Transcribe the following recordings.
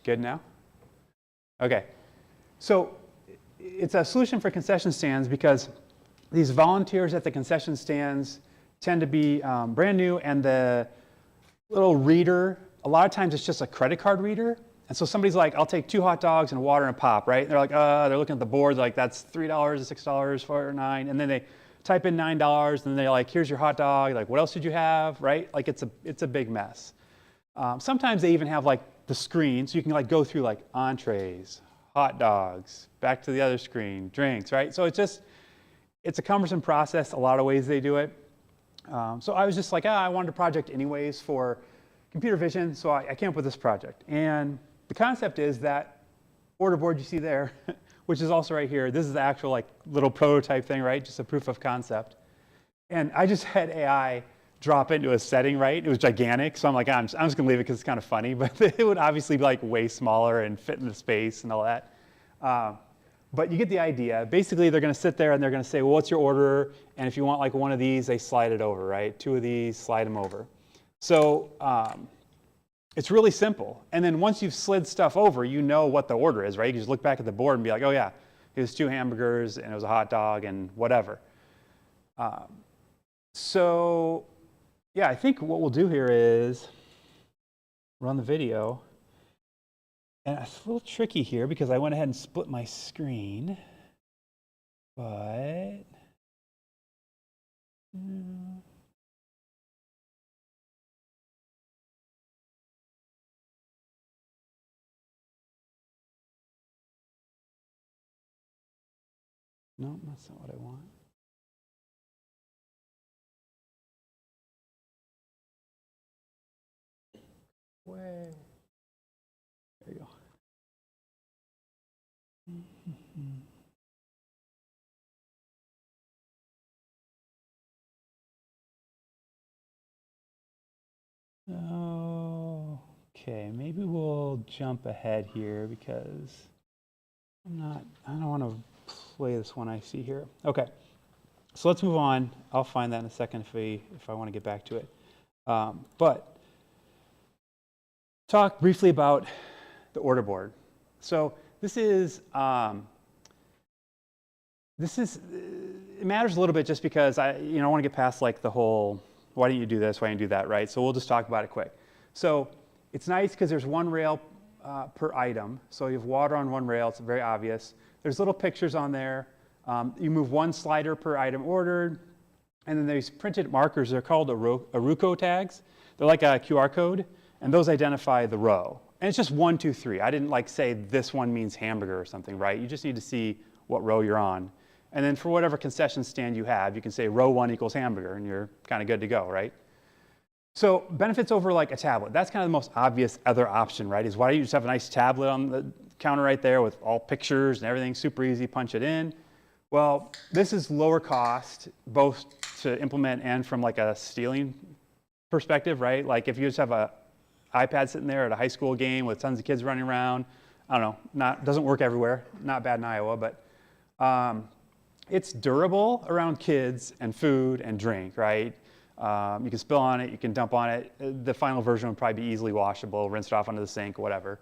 Good now? Okay. So it's a solution for concession stands because these volunteers at the concession stands tend to be brand new, and the little reader, a lot of times it's just a credit card reader. And so somebody's like, I'll take 2 hot dogs and water and a pop, right? And they're like, they're looking at the board, like, that's $3, $6, $4, $9. And then they type in $9, and they're like, here's your hot dog. Like, what else did you have, right? Like, it's a big mess. Sometimes they even have like the screen, so you can like go through like entrees, hot dogs, back to the other screen, drinks, right? So it's a cumbersome process, a lot of ways they do it. So I was just like, I wanted a project anyways for computer vision, so I came up with this project. And the concept is that order board you see there, which is also right here, this is the actual like little prototype thing, right? Just a proof of concept. And I just had AI drop into a setting, right? It was gigantic, so I'm like, I'm just gonna leave it because it's kind of funny, but it would obviously be like way smaller and fit in the space and all that. But you get the idea. Basically, they're gonna sit there and they're gonna say, well, what's your order? And if you want like one of these, they slide it over, right? 2 of these, slide them over. So it's really simple. And then once you've slid stuff over, you know what the order is, right? You just look back at the board and be like, oh yeah, it was 2 hamburgers and it was a hot dog and whatever. So yeah, I think what we'll do here is run the video. And it's a little tricky here because I went ahead and split my screen, but no, that's not what I want. Way. There you go. Okay, maybe we'll jump ahead here because I don't want to play this one I see here. Okay, so let's move on. I'll find that in a second if I want to get back to it. But talk briefly about the order board. So it matters a little bit just because I want to get past like the whole, why didn't you do this, why didn't you do that, right? So we'll just talk about it quick. So it's nice because there's 1 rail per item. So you have water on 1 rail, it's very obvious. There's little pictures on there. You move 1 slider per item ordered. And then these printed markers, they're called Aruco tags. They're like a QR code, and those identify the row. And it's just 1, 2, 3. I didn't like say this one means hamburger or something, right? You just need to see what row you're on. And then for whatever concession stand you have, you can say row 1 equals hamburger, and you're kind of good to go, right? So benefits over like a tablet. That's kind of the most obvious other option, right? Is why don't you just have a nice tablet on the counter right there with all pictures and everything, super easy, punch it in. Well, this is lower cost, both to implement and from like a stealing perspective, right? Like if you just have a iPad sitting there at a high school game with tons of kids running around, I don't know, doesn't work everywhere, not bad in Iowa, but it's durable around kids and food and drink, right? You can spill on it, you can dump on it. The final version would probably be easily washable, rinse it off onto the sink, whatever.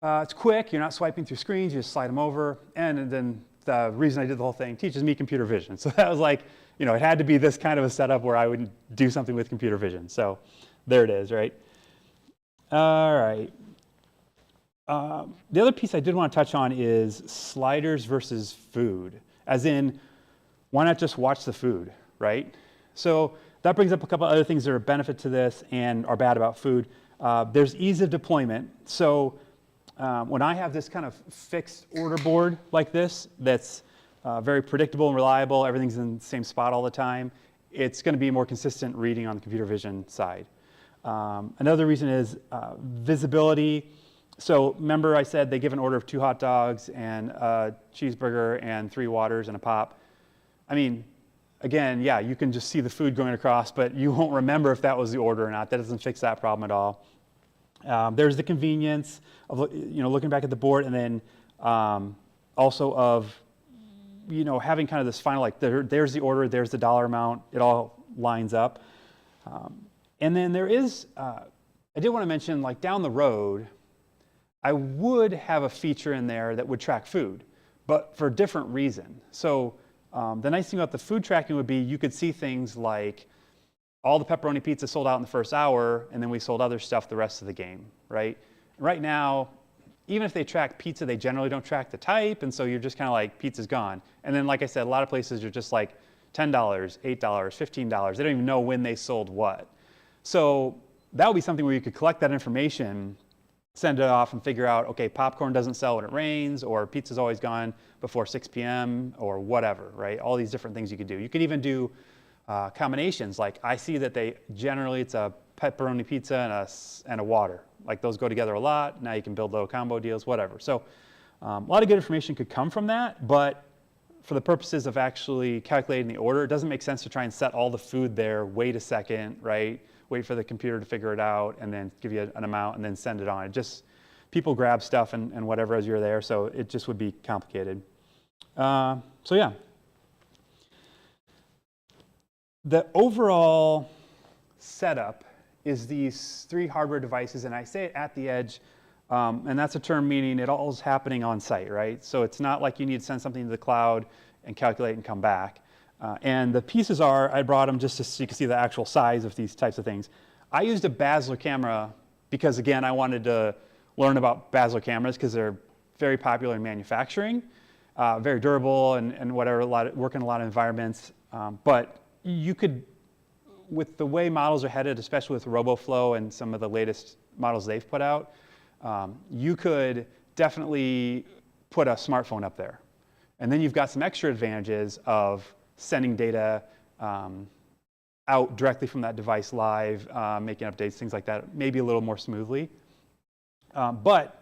It's quick, you're not swiping through screens, you just slide them over. And then the reason I did the whole thing teaches me computer vision. So that was like, it had to be this kind of a setup where I would do something with computer vision. So there it is, right? All right. The other piece I did want to touch on is sliders versus food, as in, why not just watch the food, right? So that brings up a couple other things that are a benefit to this and are bad about food. There's ease of deployment. So when I have this kind of fixed order board like this, that's very predictable and reliable, everything's in the same spot all the time, it's going to be more consistent reading on the computer vision side. Another reason is visibility. So remember I said they give an order of 2 hot dogs and a cheeseburger and 3 waters and a pop. I mean, again, yeah, you can just see the food going across, but you won't remember if that was the order or not. That doesn't fix that problem at all. There's the convenience of looking back at the board, and then also of having kind of this final, like there's the order, there's the dollar amount, it all lines up. And then there is, I did want to mention, like down the road, I would have a feature in there that would track food, but for a different reason. So the nice thing about the food tracking would be you could see things like all the pepperoni pizza sold out in the first hour, and then we sold other stuff the rest of the game, right? Right now, even if they track pizza, they generally don't track the type, and so you're just kind of like, pizza's gone. And then, like I said, a lot of places are just like $10, $8, $15. They don't even know when they sold what. So that would be something where you could collect that information, send it off, and figure out, okay, popcorn doesn't sell when it rains, or pizza's always gone before 6 p.m., or whatever, right? All these different things you could do. You could even do combinations, like I see that it's a pepperoni pizza and a water. Like those go together a lot. Now you can build little combo deals, whatever. So a lot of good information could come from that, but for the purposes of actually calculating the order, it doesn't make sense to try and set all the food there, wait a second, right? Wait for the computer to figure it out and then give you an amount and then send it on. It just, people grab stuff and whatever as you're there, so it just would be complicated. So yeah. The overall setup is these 3 hardware devices, and I say it at the edge, and that's a term meaning it all is happening on site, right? So it's not like you need to send something to the cloud and calculate and come back. And the pieces I brought them just so you can see the actual size of these types of things. I used a Basler camera because, again, I wanted to learn about Basler cameras because they're very popular in manufacturing, very durable and whatever, work in a lot of environments. But you could, with the way models are headed, especially with Roboflow and some of the latest models they've put out, you could definitely put a smartphone up there. And then you've got some extra advantages of sending data out directly from that device live, making updates, things like that, maybe a little more smoothly. But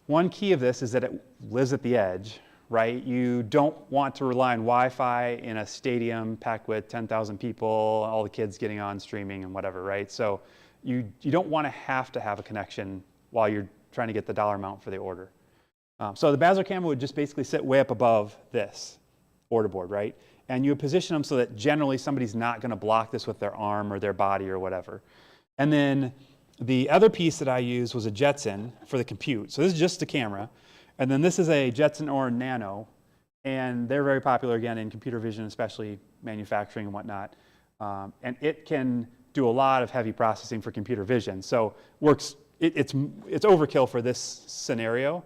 one key of this is that it lives at the edge, right? You don't want to rely on Wi-Fi in a stadium packed with 10,000 people, all the kids getting on streaming and whatever, right? So you don't want to have a connection while you're trying to get the dollar amount for the order. So the Basler camera would just basically sit way up above this order board, right? And you would position them so that generally somebody's not going to block this with their arm or their body or whatever. And then the other piece that I used was a Jetson for the compute. So this is just the camera. And then this is a Jetson or Nano, and they're very popular again in computer vision, especially manufacturing and whatnot. And it can do a lot of heavy processing for computer vision. So it's overkill for this scenario.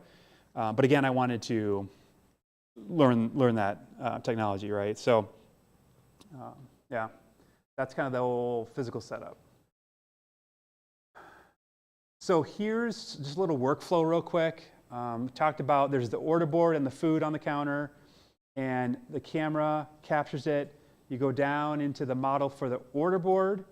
But again, I wanted to learn that technology, right? So yeah, that's kind of the whole physical setup. So here's just a little workflow real quick. Talked about there's the order board and the food on the counter, and the camera captures it. You go down into the model for the order board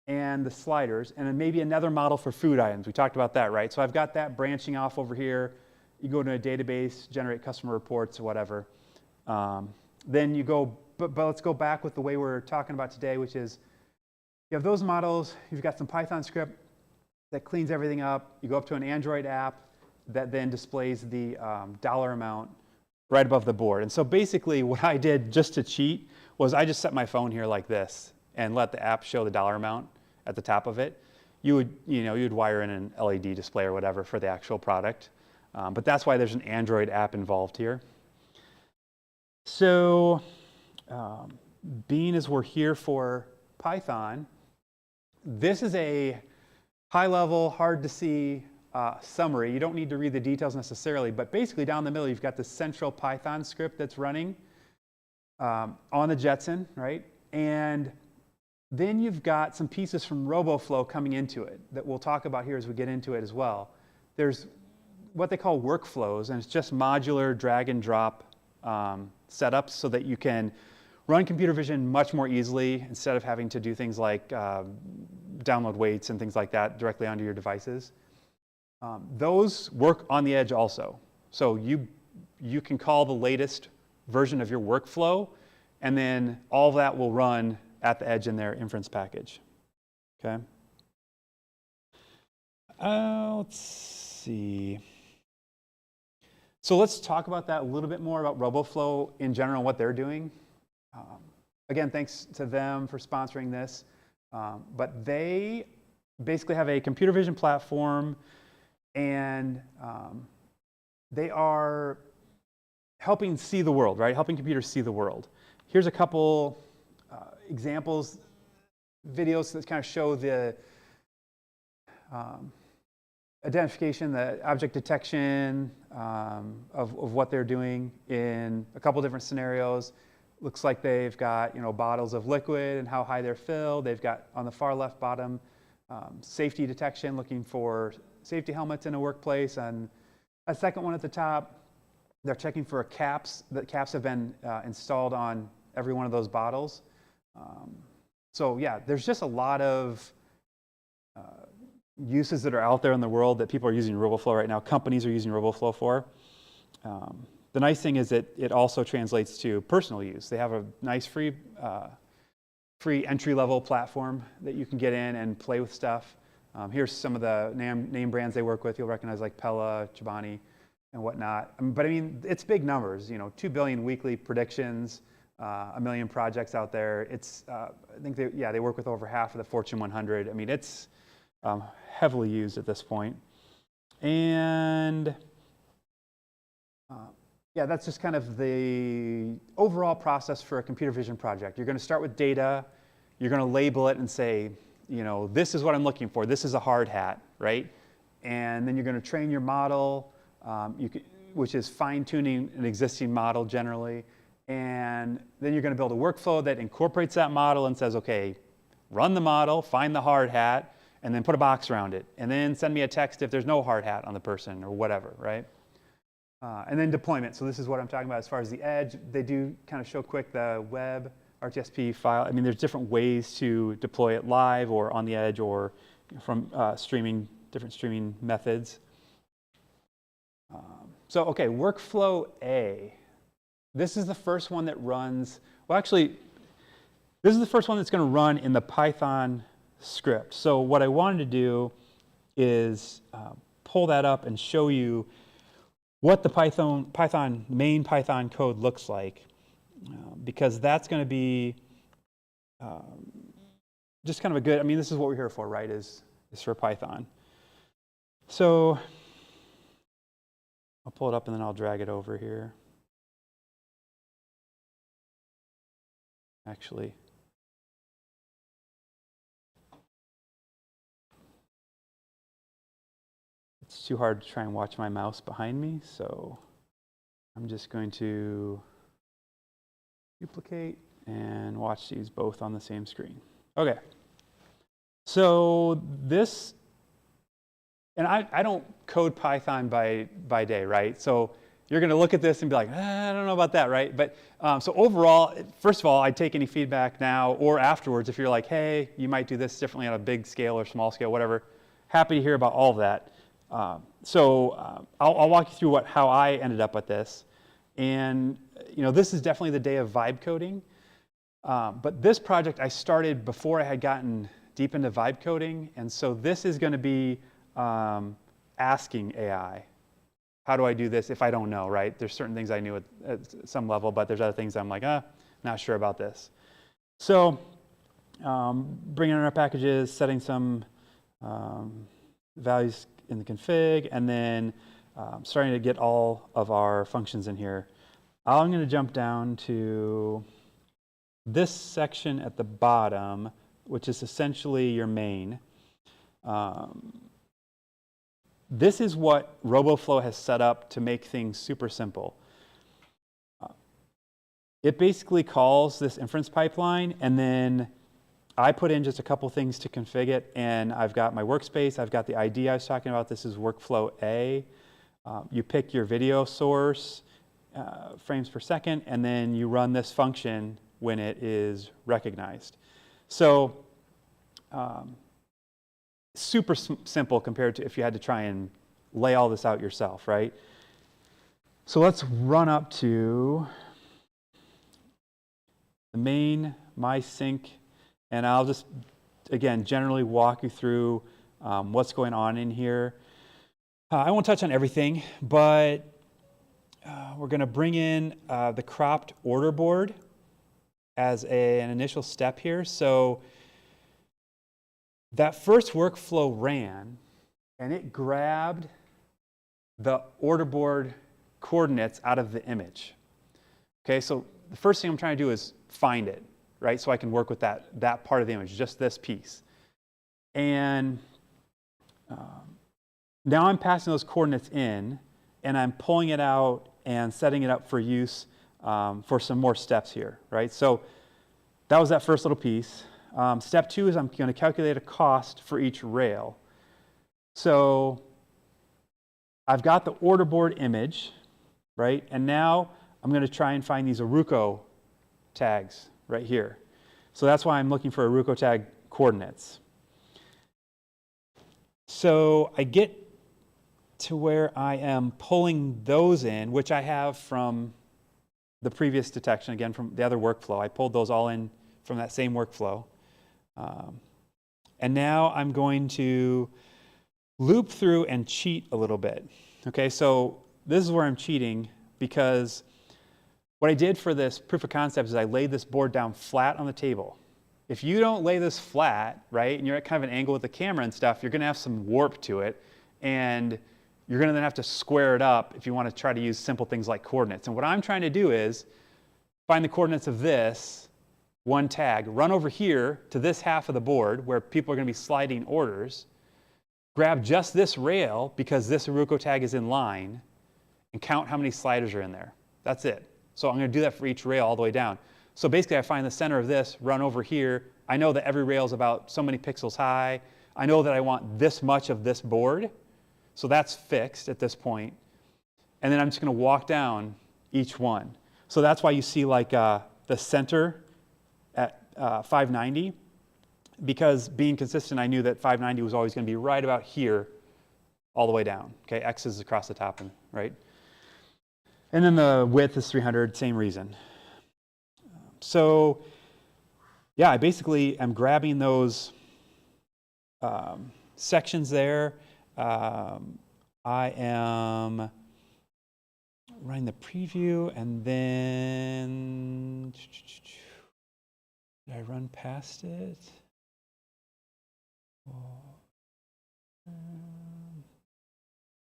and the sliders, and then maybe another model for food items. We talked about that, right? So I've got that branching off over here. You go to a database, generate customer reports or whatever. Then you go, but let's go back with the way we're talking about today, which is you have those models, you've got some Python script that cleans everything up. You go up to an Android app that then displays the dollar amount right above the board. And so basically what I did just to cheat was I just set my phone here like this and let the app show the dollar amount at the top of it. You'd wire in an LED display or whatever for the actual product. But that's why there's an Android app involved here. So being as we're here for Python, this is a high level, hard to see summary. You don't need to read the details necessarily, but basically down the middle you've got the central Python script that's running on the Jetson, right? And then you've got some pieces from Roboflow coming into it that we'll talk about here as we get into it as well. There's what they call workflows, and it's just modular drag and drop setups so that you can run computer vision much more easily instead of having to do things like download weights and things like that directly onto your devices. Those work on the edge also. So you can call the latest version of your workflow, and then all of that will run at the edge in their inference package. Okay. Let's see. So let's talk about that a little bit more about Roboflow in general and what they're doing. Again, thanks to them for sponsoring this. But they basically have a computer vision platform And they are helping see the world, right? Helping computers see the world. Here's a couple examples, videos that kind of show the identification, the object detection of what they're doing in a couple different scenarios. Looks like they've got, you know, bottles of liquid and how high they're filled. They've got on the far left bottom safety detection, looking for safety helmets in a workplace. And a second one at the top, they're checking for caps. The caps have been installed on every one of those bottles. So yeah, there's just a lot of uses that are out there in the world that people are using RoboFlow right now. Companies are using RoboFlow for. The nice thing is that it also translates to personal use. They have a nice free entry-level platform that you can get in and play with stuff. Here's some of the name brands they work with. You'll recognize like Pyowa, Chobani, and whatnot. But I mean, it's big numbers. You know, 2 billion weekly predictions, 1 million projects out there. It's I think they work with over half of the Fortune 100. I mean, it's heavily used at this point. And yeah, that's just kind of the overall process for a computer vision project. You're going to start with data. You're going to label it and say, you know, this is what I'm looking for. This is a hard hat, right? And then you're going to train your model, which is fine-tuning an existing model generally. And then you're going to build a workflow that incorporates that model and says, okay, run the model, find the hard hat, and then put a box around it. And then send me a text if there's no hard hat on the person or whatever, right? And then deployment. So this is what I'm talking about as far as the edge. They do kind of show quick the web RTSP file. I mean, there's different ways to deploy it live or on the edge or from different streaming methods. So, okay, workflow A. This is the first one that runs, well, actually, this is the first one that's going to run in the Python script. So what I wanted to do is pull that up and show you what the main Python code looks like, because that's going to be just kind of a good, I mean, this is what we're here for, right, is for Python. So I'll pull it up and then I'll drag it over here. Actually, it's too hard to try and watch my mouse behind me, so I'm just going to duplicate and watch these both on the same screen. Okay, so this, and I don't code Python by day, right? So you're going to look at this and be like, I don't know about that, right? But so overall, first of all, I'd take any feedback now or afterwards if you're like, hey, you might do this differently on a big scale or small scale, whatever. Happy to hear about all of that. I'll walk you through how I ended up with this. And you know, this is definitely the day of vibe coding. But this project I started before I had gotten deep into vibe coding. And so this is going to be asking AI. How do I do this if I don't know, right? There's certain things I knew at some level, but there's other things I'm like, not sure about this. So bringing in our packages, setting some values in the config, and then starting to get all of our functions in here. I'm going to jump down to this section at the bottom, which is essentially your main. This is what RoboFlow has set up to make things super simple. It basically calls this inference pipeline, and then I put in just a couple things to config it, and I've got my workspace, I've got the ID I was talking about. This is workflow A. You pick your video source, frames per second, and then you run this function when it is recognized. So super simple compared to if you had to try and lay all this out yourself, right? So let's run up to the main my sync, and I'll just, again, generally walk you through what's going on in here. I won't touch on everything, but we're going to bring in the cropped order board as an initial step here. So that first workflow ran, and it grabbed the order board coordinates out of the image. Okay, so the first thing I'm trying to do is find it, right? So I can work with that part of the image, just this piece. And now I'm passing those coordinates in, and I'm pulling it out and setting it up for use for some more steps here, right? So that was that first little piece. Step 2 is I'm going to calculate a cost for each rail. So I've got the order board image, right? And now I'm going to try and find these Aruco tags right here. So that's why I'm looking for Aruco tag coordinates. So I get to where I am pulling those in, which I have from the previous detection, again, from the other workflow. I pulled those all in from that same workflow. And now I'm going to loop through and cheat a little bit. Okay, so this is where I'm cheating, because what I did for this proof of concept is I laid this board down flat on the table. If you don't lay this flat, right, and you're at kind of an angle with the camera and stuff, you're going to have some warp to it, and you're going to then have to square it up if you want to try to use simple things like coordinates. And what I'm trying to do is find the coordinates of this one tag, run over here to this half of the board where people are going to be sliding orders, grab just this rail because this Aruco tag is in line, and count how many sliders are in there. That's it. So I'm going to do that for each rail all the way down. So basically I find the center of this, run over here. I know that every rail is about so many pixels high. I know that I want this much of this board. So that's fixed at this point. And then I'm just going to walk down each one. So that's why you see like the center at 590. Because being consistent, I knew that 590 was always going to be right about here all the way down. Okay, X is across the top, right? And then the width is 300, same reason. So yeah, I basically am grabbing those sections there. I am running the preview, and then did I run past it?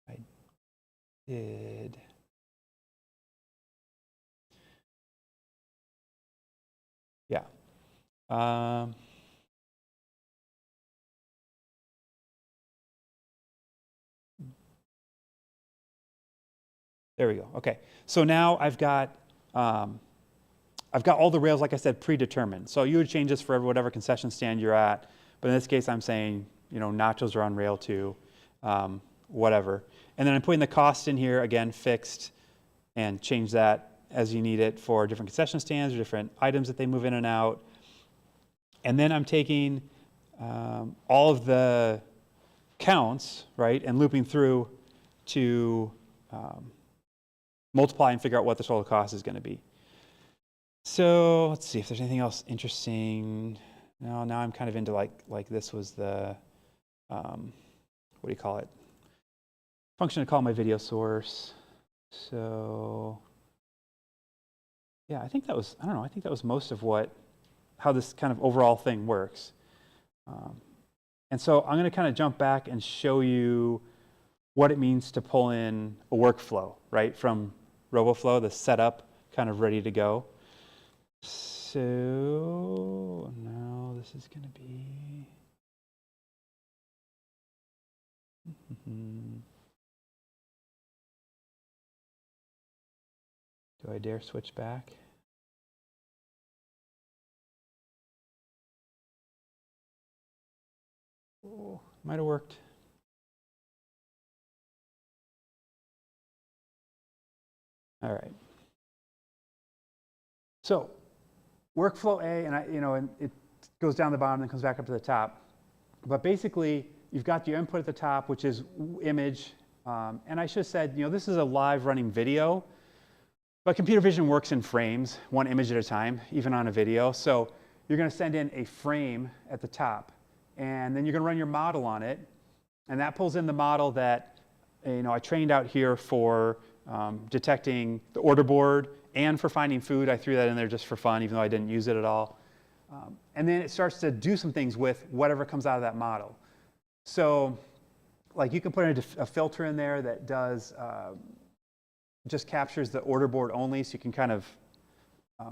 I did. Yeah. There we go. Okay. So now I've got all the rails, like I said, predetermined. So you would change this for whatever concession stand you're at. But in this case, I'm saying, you know, nachos are on rail 2, whatever. And then I'm putting the cost in here, again, fixed, and change that as you need it for different concession stands or different items that they move in and out. And then I'm taking all of the counts, right, and looping through to multiply and figure out what the total cost is going to be. So let's see if there's anything else interesting. No, now I'm kind of into like this was the, what do you call it? Function to call my video source. So yeah, I think that was, I don't know, I think that was most of how this kind of overall thing works. And so I'm going to kind of jump back and show you what it means to pull in a workflow, right, from Roboflow, the setup kind of ready to go. So now this is going to be, do I dare switch back? Oh, might have worked. All right. So workflow A, and it goes down the bottom and comes back up to the top. But basically, you've got your input at the top, which is image. And I should have said, this is a live running video. But computer vision works in frames, one image at a time, even on a video. So you're going to send in a frame at the top. And then you're going to run your model on it. And that pulls in the model that I trained out here for detecting the order board and for finding food. I threw that in there just for fun, even though I didn't use it at all. And then it starts to do some things with whatever comes out of that model. So like you can put a filter in there that does just captures the order board only, so you can kind of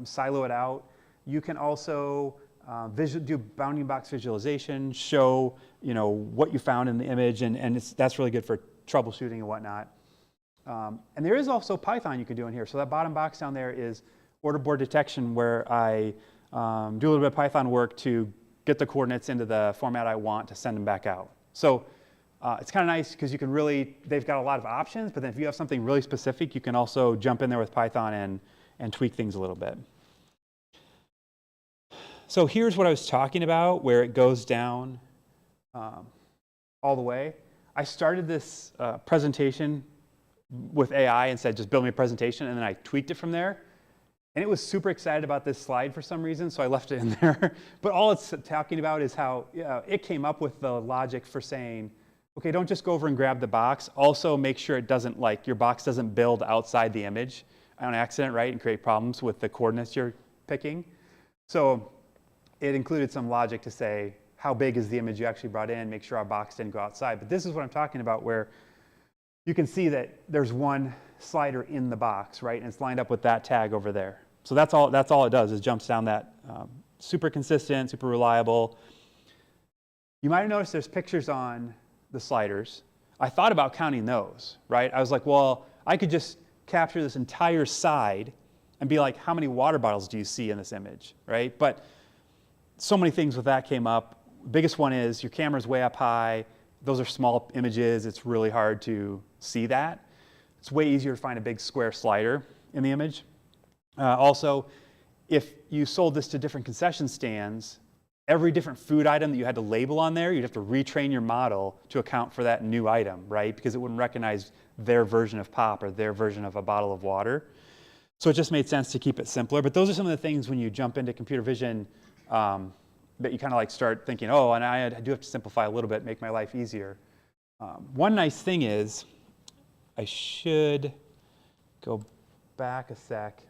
silo it out. You can also do bounding box visualization, show what you found in the image, and that's really good for troubleshooting and whatnot. And there is also Python you can do in here. So that bottom box down there is order board detection, where I do a little bit of Python work to get the coordinates into the format I want to send them back out. So it's kind of nice because you can they've got a lot of options, but then if you have something really specific, you can also jump in there with Python and tweak things a little bit. So here's what I was talking about, where it goes down all the way. I started this presentation with AI and said, just build me a presentation, and then I tweaked it from there. And it was super excited about this slide for some reason, so I left it in there. But all it's talking about is how it came up with the logic for saying, okay, don't just go over and grab the box. Also make sure it doesn't, your box doesn't build outside the image on accident, right, and create problems with the coordinates you're picking. So it included some logic to say, how big is the image you actually brought in, make sure our box didn't go outside. But this is what I'm talking about, where you can see that there's one slider in the box, right, and it's lined up with that tag over there. So that's all it does, is jumps down that. Super consistent, super reliable. You might have noticed there's pictures on the sliders. I thought about counting those, right? I was like, well, I could just capture this entire side and be like, how many water bottles do you see in this image, right? But so many things with that came up. Biggest one is your camera's way up high. Those are small images. It's really hard to see that. It's way easier to find a big square slider in the image. Also, if you sold this to different concession stands, every different food item that you had to label on there, you'd have to retrain your model to account for that new item, right? Because it wouldn't recognize their version of pop or their version of a bottle of water. So it just made sense to keep it simpler. But those are some of the things when you jump into computer vision that you kind of start thinking, oh, and I do have to simplify a little bit, make my life easier. One nice thing is, I should go back a sec.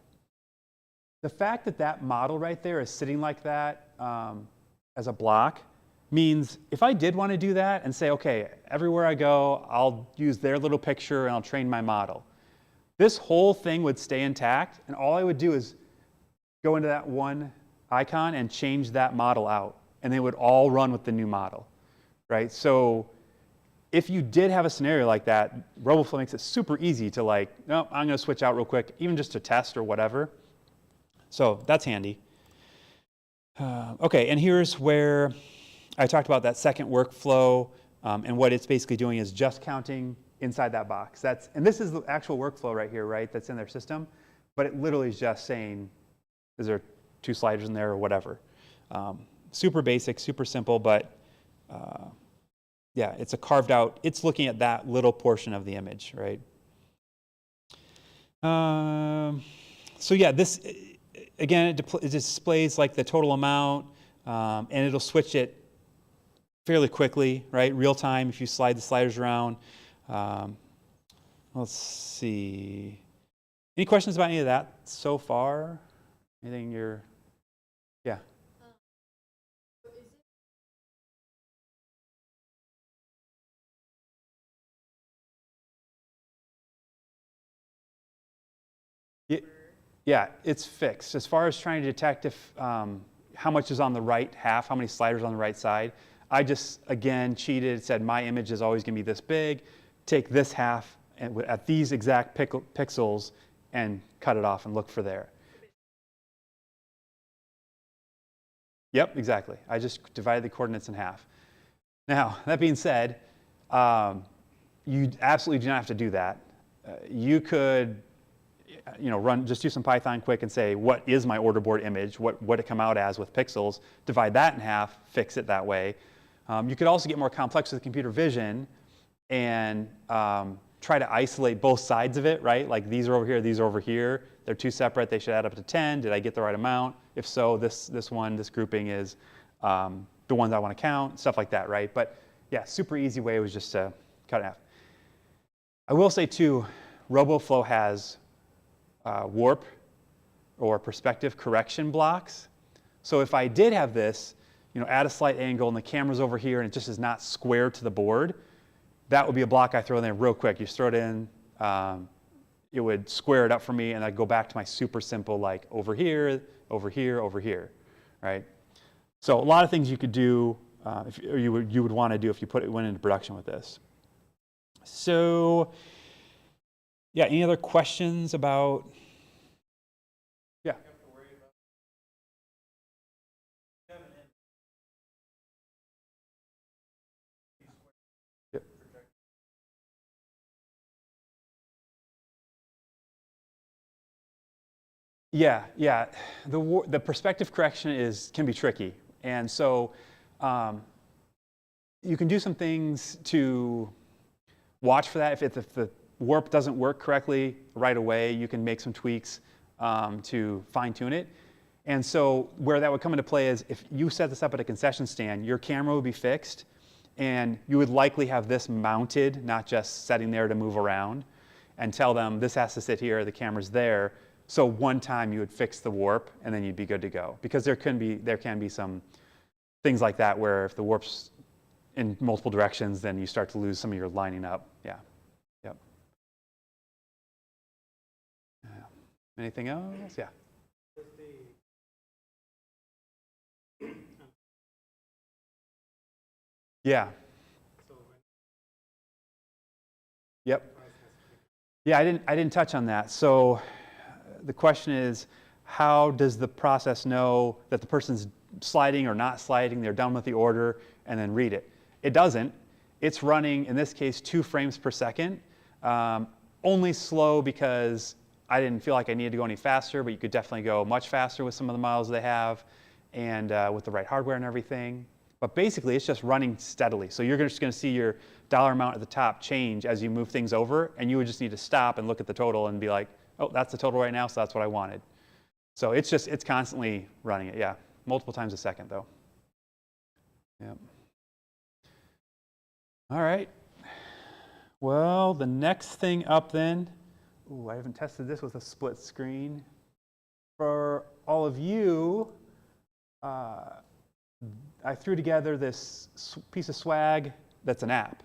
The fact that that model right there is sitting like that as a block means if I did want to do that and say, okay, everywhere I go, I'll use their little picture and I'll train my model. This whole thing would stay intact, and all I would do is go into that one icon and change that model out, and they would all run with the new model, right? So if you did have a scenario like that, Roboflow makes it super easy to no, I'm going to switch out real quick, even just to test or whatever. So that's handy. Okay, and here's where I talked about that second workflow, and what it's basically doing is just counting inside that box. And this is the actual workflow right here, right, that's in their system, but it literally is just saying, is there 2 sliders in there or whatever. Super basic, super simple, but yeah, it's a carved out, it's looking at that little portion of the image, right? So yeah, this, again, it displays the total amount, and it'll switch it fairly quickly, right? Real time if you slide the sliders around. Let's see. Any questions about any of that so far? Anything you're, yeah. Yeah, it's fixed. As far as trying to detect if how much is on the right half, how many sliders on the right side, I just, again, cheated, said my image is always going to be this big, take this half and at these exact pixels and cut it off and look for there. Yep, exactly. I just divided the coordinates in half. Now, that being said, you absolutely do not have to do that. You could just do some Python quick and say, what is my order board image? What would it come out as with pixels? Divide that in half, fix it that way. You could also get more complex with computer vision and try to isolate both sides of it, right? Like these are over here, these are over here. They're 2 separate, they should add up to 10. Did I get the right amount? If so, this grouping is the ones I want to count, stuff like that, right? But yeah, super easy way was just to cut it in half. I will say too, Roboflow has warp or perspective correction blocks. So if I did have this, add a slight angle and the camera's over here and it just is not square to the board, that would be a block I throw in there real quick. You just throw it in. It would square it up for me, and I'd go back to my super simple, like over here, over here, over here, right? So a lot of things you could do, or you would want to do if you went into production with this. So, yeah, any other questions about? Yeah. Yeah, yeah. The perspective correction can be tricky, and so you can do some things to watch for that. If the warp doesn't work correctly right away, you can make some tweaks to fine-tune it. And so where that would come into play is if you set this up at a concession stand, your camera would be fixed, and you would likely have this mounted, not just setting there to move around, and tell them this has to sit here, the camera's there. So one time you would fix the warp, and then you'd be good to go. Because there can be some things like that where if the warp's in multiple directions, then you start to lose some of your lining up. Yeah. Yep. Anything else? Yeah. Yeah. Yep. Yeah, I didn't touch on that. So the question is, how does the process know that the person's sliding or not sliding, they're done with the order, and then read it? It doesn't. It's running, in this case, 2 frames per second. Only slow because I didn't feel like I needed to go any faster, but you could definitely go much faster with some of the models they have, and with the right hardware and everything. But basically, it's just running steadily. So you're just going to see your dollar amount at the top change as you move things over, and you would just need to stop and look at the total and be like, oh, that's the total right now, so that's what I wanted. So it's constantly running it, yeah. Multiple times a second, though. Yep. All right. Well, the next thing up then, ooh, I haven't tested this with a split screen. For all of you, I threw together this piece of swag that's an app.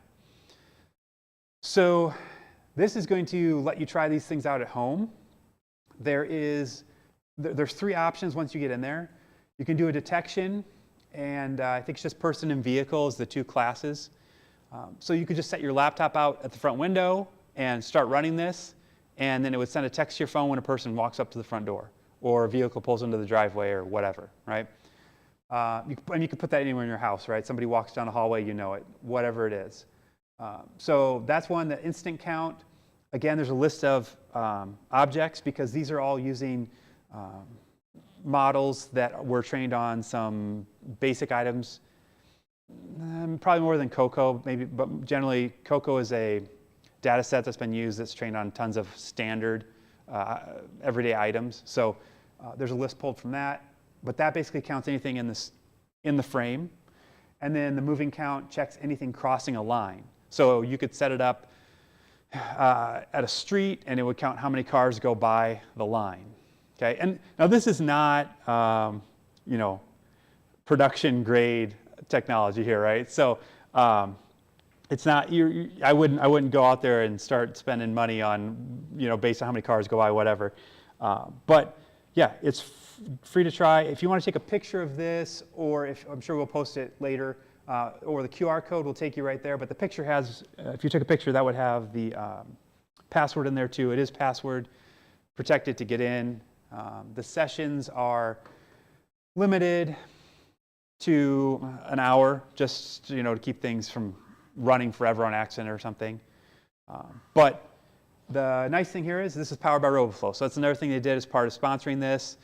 So this is going to let you try these things out at home. There's 3 options once you get in there. You can do a detection, and I think it's just person and vehicle is the 2 classes. So you could just set your laptop out at the front window and start running this, and then it would send a text to your phone when a person walks up to the front door, or a vehicle pulls into the driveway, or whatever, right? And you can put that anywhere in your house, right? Somebody walks down the hallway, you know it, whatever it is. So that's one, the instant count. Again, there's a list of objects because these are all using models that were trained on some basic items. Probably more than Coco, maybe, but generally Coco is a data set that's been used that's trained on tons of standard everyday items. So there's a list pulled from that, but that basically counts anything in the frame. And then the moving count checks anything crossing a line. So you could set it up at a street, and it would count how many cars go by the line. Okay, and now this is not, production grade technology here, right? So it's not. I wouldn't go out there and start spending money on, based on how many cars go by, whatever. But yeah, it's free to try. If you want to take a picture of this, or I'm sure we'll post it later, or the QR code will take you right there. But the picture has, if you took a picture, that would have the password in there too. It is password protected to get in. The sessions are limited to an hour, just to keep things from running forever on accident or something. But the nice thing here is this is powered by Roboflow. So that's another thing they did as part of sponsoring this.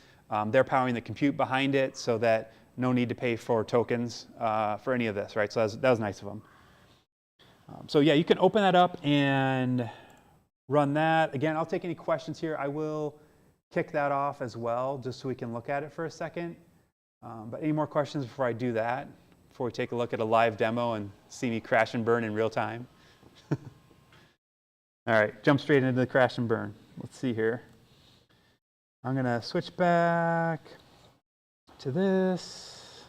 They're powering the compute behind it so that no need to pay for tokens for any of this, right? So that was nice of them. So yeah, you can open that up and run that. Again, I'll take any questions here. I will kick that off as well, just so we can look at it for a second. But any more questions before I do that? Before we take a look at a live demo and see me crash and burn in real time? All right, jump straight into the crash and burn. Let's see here. I'm going to switch back to this.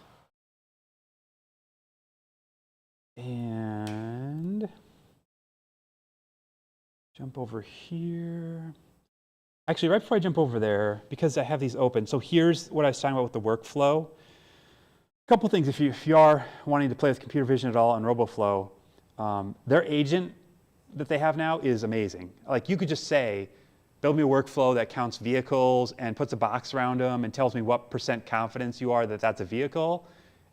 And Jump over here. Actually, right before I jump over there, because I have these open, so here's what I was talking about with the workflow. A couple things, if you are wanting to play with computer vision at all on RoboFlow, their agent that they have now is amazing. Like you could just say, build me a workflow that counts vehicles and puts a box around them and tells me what % confidence you are that that's a vehicle,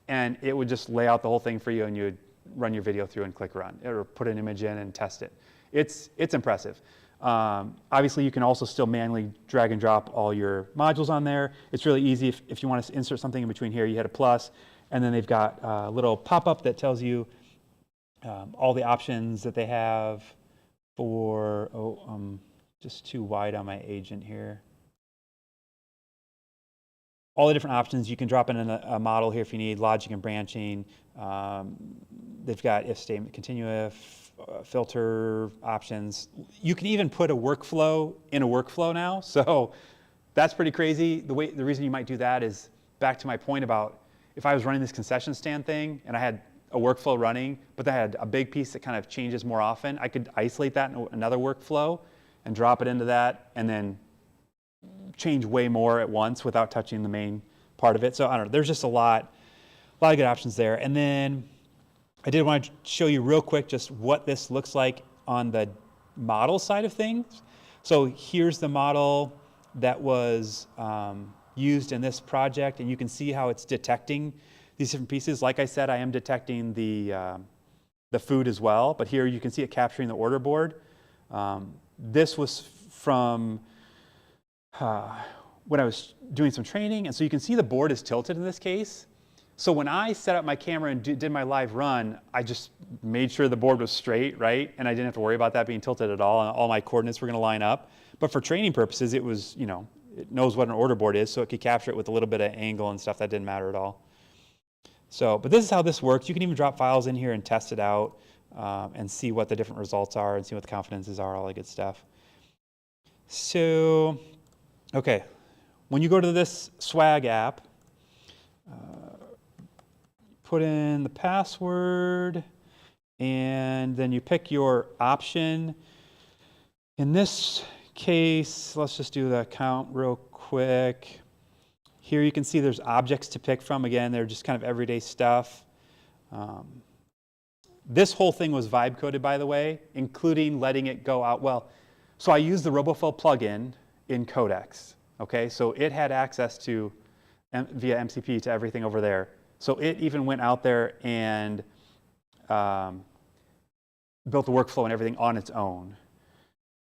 and it would just lay out the whole thing for you, and you would run your video through and click run, or put an image in and test it. It's impressive. Obviously, you can also still manually drag and drop all your modules on there. It's really easy if you want to insert something in between here, you hit a plus, and then they've got a little pop-up that tells you all the options that they have for, just too wide on my agent here. All the different options. You can drop in a model here if you need, logic and branching. They've got if statement, continue if, filter options. You can even put a workflow in a workflow now. So that's pretty crazy. The reason you might do that is back to my point about if I was running this concession stand thing and I had a workflow running, but I had a big piece that kind of changes more often, I could isolate that in another workflow and drop it into that and then change way more at once without touching the main part of it. So I don't know, there's just a lot of good options there. And then I did want to show you real quick just what this looks like on the model side of things. So here's the model that was used in this project, and you can see how it's detecting these different pieces. Like I said, I am detecting the food as well, but here you can see it capturing the order board. This was from when I was doing some training, and so you can see the board is tilted in this case. So when I set up my camera and did my live run, I just made sure the board was straight, right? And I didn't have to worry about that being tilted at all, and all my coordinates were going to line up. But for training purposes, it was, you know, it knows what an order board is, so it could capture it with a little bit of angle and stuff. That didn't matter at all. So, but this is how this works. You can even drop files in here and test it out and see what the different results are and see what the confidences are, all that good stuff. So, okay, when you go to this Swag app, put in the password, and then you pick your option. In this case, let's just do the account real quick. Here you can see there's objects to pick from. Again, they're just kind of everyday stuff. This whole thing was vibe coded, by the way, including letting it go out. Well, so I used the RoboFlow plugin in Codex. Okay, so it had access to, via MCP, to everything over there. So it even went out there and built the workflow and everything on its own.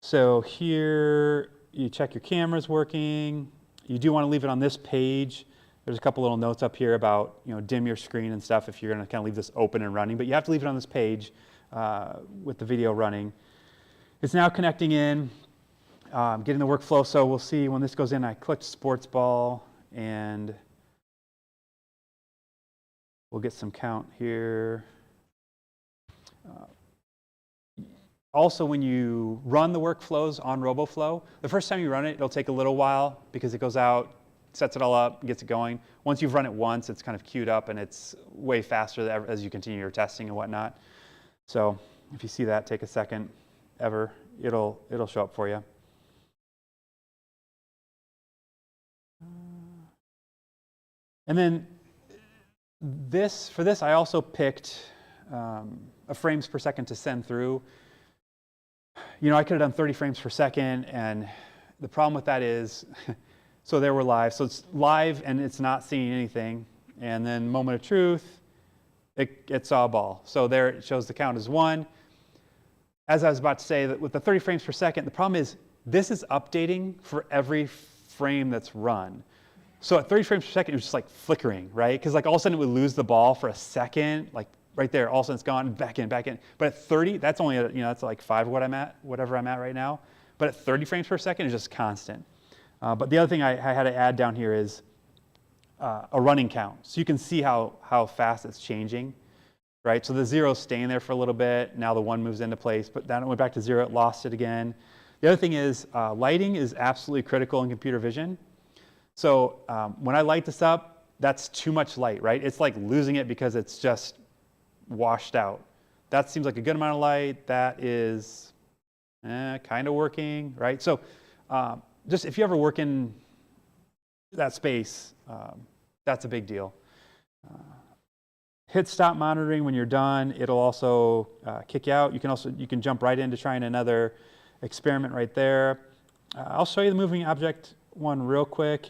So here you check your camera's working. You do want to leave it on this page. There's a couple little notes up here about, you know, dim your screen and stuff if you're going to kind of leave this open and running. But you have to leave it on this page with the video running. It's now connecting in, getting the workflow. So we'll see when this goes in. I clicked sports ball, and we'll get some count here. Also, when you run the workflows on RoboFlow, the first time you run it, it'll take a little while because it goes out, sets it all up, gets it going. Once you've run it once, it's kind of queued up, and it's way faster as you continue your testing and whatnot. So if you see that, take a second, it'll show up for you. And then for this, I also picked a frames per second to send through. You know, I could have done 30 frames per second, and the problem with that is, so there we're live. So it's live, and it's not seeing anything. And then moment of truth, it saw a ball. So there it shows the count as 1. As I was about to say, that with the 30 frames per second, the problem is this is updating for every frame that's run. So at 30 frames per second, it was just like flickering, right? Because like all of a sudden it would lose the ball for a second, like right there, all of a sudden it's gone, back in. But at 30, that's only, you know, that's like 5 of whatever I'm at right now. But at 30 frames per second, it's just constant. But the other thing I had to add down here is a running count. So you can see how fast it's changing, right? So the 0 is staying there for a little bit. Now the 1 moves into place, but then it went back to 0, it lost it again. The other thing is lighting is absolutely critical in computer vision. So when I light this up, that's too much light, right? It's like losing it because it's just washed out. That seems like a good amount of light. That is, kind of working, right? So just if you ever work in that space, that's a big deal. Hit stop monitoring when you're done. It'll also kick you out. You can jump right into trying another experiment right there. I'll show you the moving object one real quick.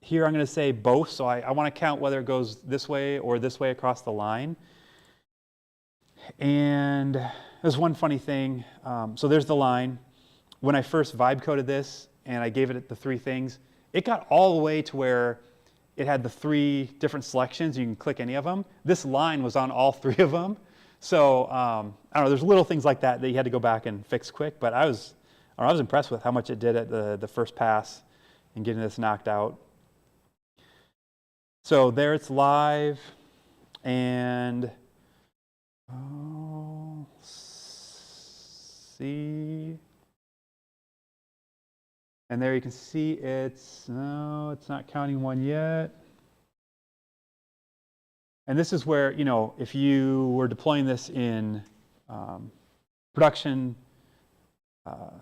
Here I'm going to say both, so I want to count whether it goes this way or this way across the line. And there's one funny thing. So there's the line. When I first vibe coded this and I gave it the 3 things, it got all the way to where it had the 3 different selections. You can click any of them. This line was on all 3 of them. So I don't know, there's little things like that that you had to go back and fix quick, but I was impressed with how much it did at the first pass in getting this knocked out. So there it's live, and see, and there you can see it's not counting one yet. And this is where, if you were deploying this in production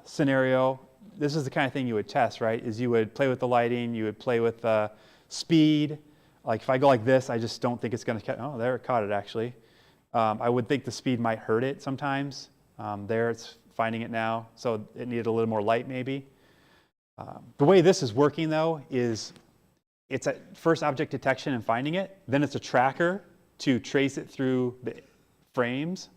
scenario, this is the kind of thing you would test, right? Is you would play with the lighting, you would play with the speed. Like if I go like this, I just don't think it's going to catch. Oh, there it caught it actually. I would think the speed might hurt it sometimes. There it's finding it now, so it needed a little more light maybe. The way this is working though is it's at first object detection and finding it, then it's a tracker to trace it through the frames.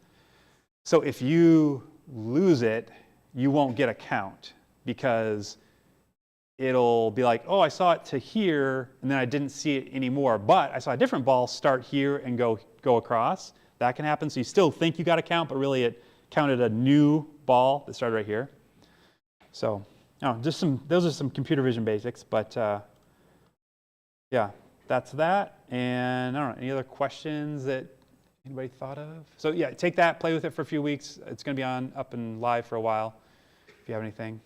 So if you lose it, you won't get a count because it'll be like, oh, I saw it to here, and then I didn't see it anymore, but I saw a different ball start here and go across. That can happen, so you still think you got a count, but really it counted a new ball that started right here. So, those are some computer vision basics, but yeah, that's that. And I don't know, any other questions that anybody thought of? So yeah, take that, play with it for a few weeks. It's going to be up and live for a while. If you have anything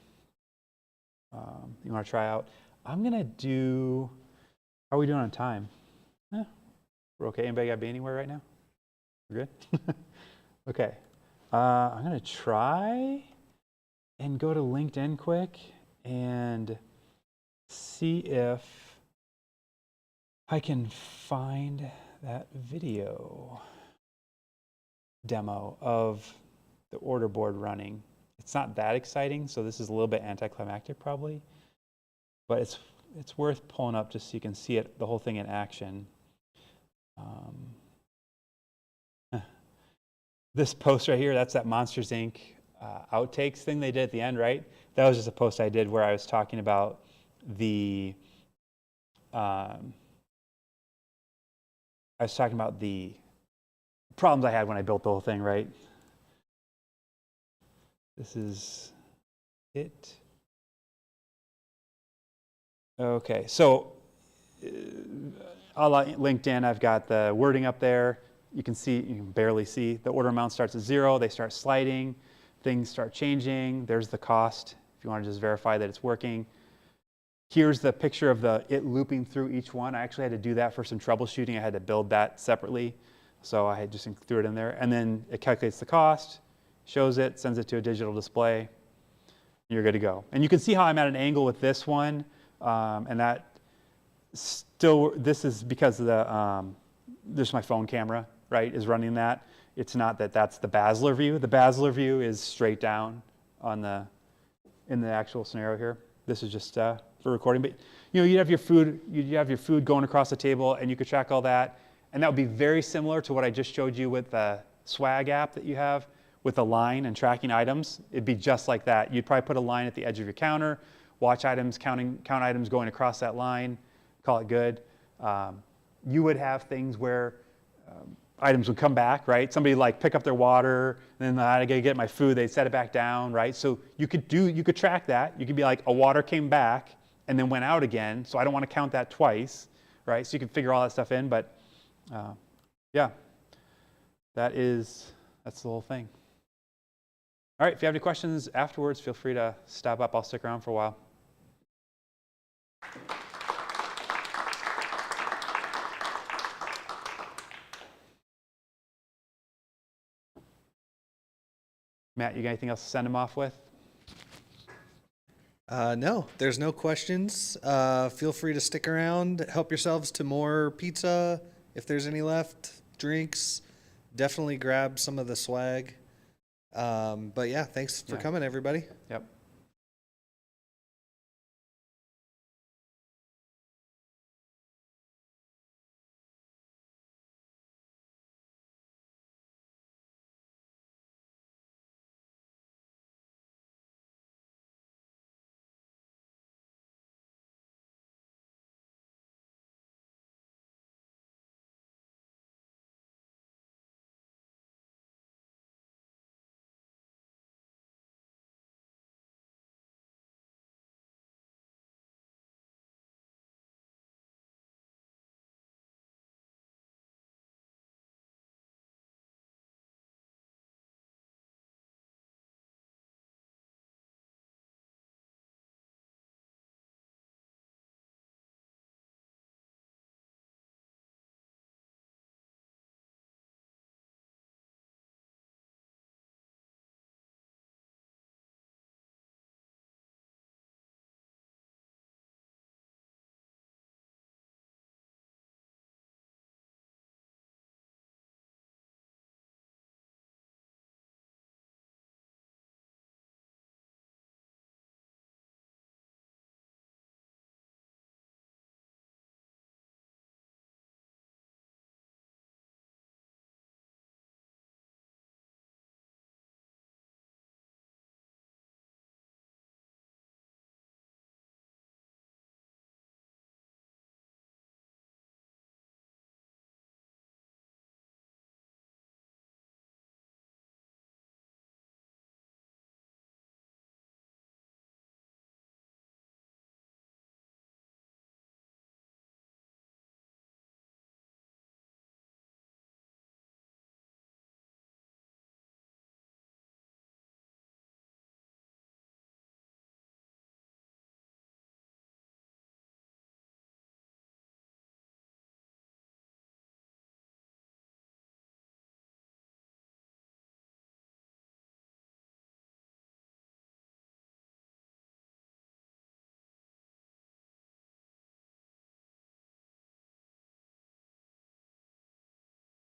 you want to try out. I'm going to do, how are we doing on time? We're okay. Anybody got to be anywhere right now? We're good? Okay. I'm going to try and go to LinkedIn quick and see if I can find that video demo of the order board running. It's not that exciting, so this is a little bit anticlimactic probably, but it's worth pulling up just so you can see it, the whole thing in action. This post right here, that's that Monsters Inc. Outtakes thing they did at the end, right? That was just a post I did where I was talking about the problems I had when I built the whole thing, right? This is it. Okay, so on LinkedIn, I've got the wording up there. You can barely see. The order amount starts at 0. They start sliding. Things start changing. There's the cost if you want to just verify that it's working. Here's the picture of it looping through each one. I actually had to do that for some troubleshooting. I had to build that separately. So I had just threw it in there. And then it calculates the cost, shows it, sends it to a digital display. You're good to go. And you can see how I'm at an angle with this one. And that this is because of this my phone camera, right, is running that. It's not that's the Basler view. The Basler view is straight down in the actual scenario here. This is just for recording. But you'd have your food going across the table, and you could track all that. And that would be very similar to what I just showed you with the Swag app that you have with a line and tracking items. It'd be just like that. You'd probably put a line at the edge of your counter, watch items, count items going across that line, call it good. You would have things where items would come back, right? Somebody like pick up their water, and then I gotta get my food, they'd set it back down, right? So you could track that. You could be like, a water came back and then went out again, so I don't want to count that twice, right? So you can figure all that stuff in, but yeah, that's the whole thing. All right, if you have any questions afterwards, feel free to stop up. I'll stick around for a while. Matt, you got anything else to send them off with? No, there's no questions. Feel free to stick around. Help yourselves to more pizza if there's any left. Drinks. Definitely grab some of the swag. But yeah, thanks for coming, everybody. Yep.